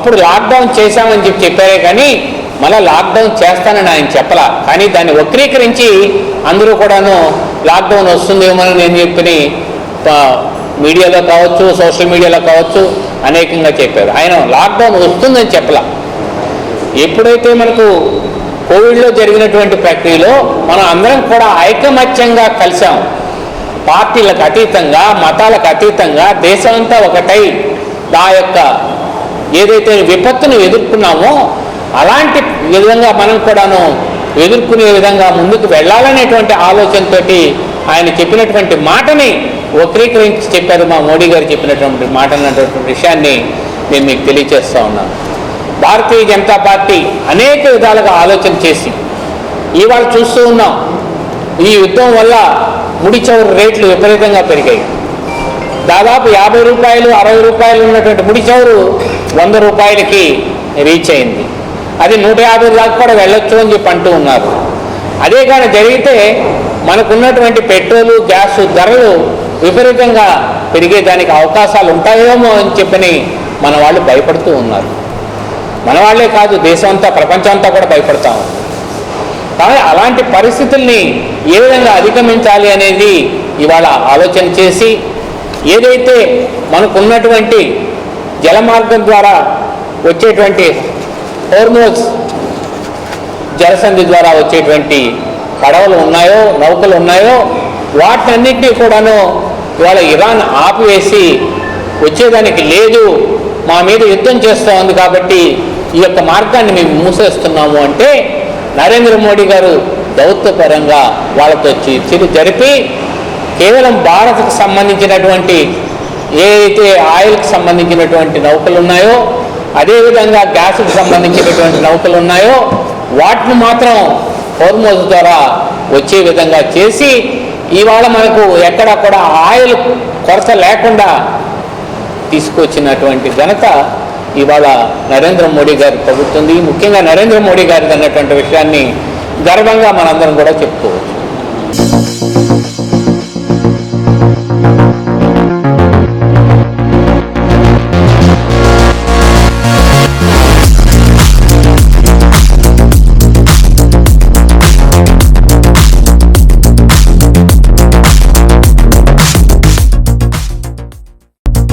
అప్పుడు లాక్డౌన్ చేశామని చెప్పారే కానీ మళ్ళీ లాక్డౌన్ చేస్తానని ఆయన చెప్పలా. కానీ దాన్ని వక్రీకరించి అందరూ కూడాను లాక్డౌన్ వస్తుందేమోనని నేను చెప్పి మీడియాలో కావచ్చు, సోషల్ మీడియాలో కావచ్చు అనేకంగా చెప్పారు. ఆయన లాక్డౌన్ వస్తుందని చెప్పలా. ఎప్పుడైతే మనకు కోవిడ్లో జరిగినటువంటి ప్రక్రియలో మనం అందరం కూడా ఐకమత్యంగా కలిసాం, పార్టీలకు అతీతంగా, మతాలకు అతీతంగా దేశమంతా ఒకటై ఆ యొక్క ఏదైతే విపత్తును ఎదుర్కొన్నామో అలాంటి విధంగా మనం కూడాను ఎదుర్కొనే విధంగా ముందుకు వెళ్ళాలనేటువంటి ఆలోచనతో ఆయన చెప్పినటువంటి మాటని వక్రీకరించి చెప్పారు. మా మోడీ గారు చెప్పినటువంటి మాట అన్నటువంటి విషయాన్ని నేను మీకు తెలియజేస్తూ ఉన్నాను. భారతీయ జనతా పార్టీ అనేక విధాలుగా ఆలోచన చేసి ఇవాళ చూస్తూ ఉన్నాం, ఈ యుద్ధం వల్ల ముడి చమురు రేట్లు విపరీతంగా పెరిగాయి. దాదాపు 50 రూపాయలు 60 రూపాయలు ఉన్నటువంటి ముడి చమురు 100 రూపాయలకి రీచ్ అయింది. అది 150 దాకా కూడా వెళ్ళొచ్చు అని చెప్పి అంటూ ఉన్నారు. అదే కానీ జరిగితే మనకున్నటువంటి పెట్రోలు, గ్యాస్ ధరలు విపరీతంగా పెరిగేదానికి అవకాశాలు ఉంటాయేమో అని చెప్పని మన వాళ్ళు భయపడుతూ ఉన్నారు. మన వాళ్ళే కాదు, దేశం అంతా, ప్రపంచం అంతా కూడా పడతాం. కానీ అలాంటి పరిస్థితుల్ని ఏ విధంగా అధిగమించాలి అనేది ఇవాళ ఆలోచన చేసి ఏదైతే మనకున్నటువంటి జలమార్గం ద్వారా వచ్చేటువంటి హోర్మోజ్ జలసంధి ద్వారా వచ్చేటువంటి పడవలు ఉన్నాయో, నౌకలు ఉన్నాయో వాటన్నిటినీ కూడాను ఇవాళ ఇరాన్ ఆపివేసి వచ్చేదానికి లేదు, మా మీద యుద్ధం చేస్తూ ఉంది కాబట్టి ఈ యొక్క మార్గాన్ని మేము మూసేస్తున్నాము అంటే నరేంద్ర మోడీ గారు దౌత్యపరంగా వాళ్ళతో చర్చలు జరిపి కేవలం భారత్కు సంబంధించినటువంటి ఏదైతే ఆయిల్కి సంబంధించినటువంటి నౌకలు ఉన్నాయో, అదేవిధంగా గ్యాస్కి సంబంధించినటువంటి నౌకలు ఉన్నాయో వాటిని మాత్రం హోర్మోజ్ ద్వారా వచ్చే విధంగా చేసి ఇవాళ మనకు ఎక్కడ కూడా ఆయిల్ కొరత లేకుండా తీసుకొచ్చినటువంటి ఘనత ఇవాళ నరేంద్ర మోడీ గారి ప్రభుత్వం, ముఖ్యంగా నరేంద్ర మోడీ గారిది అన్నటువంటి విషయాన్ని గర్వంగా మనందరం కూడా చెప్పుకోవచ్చు.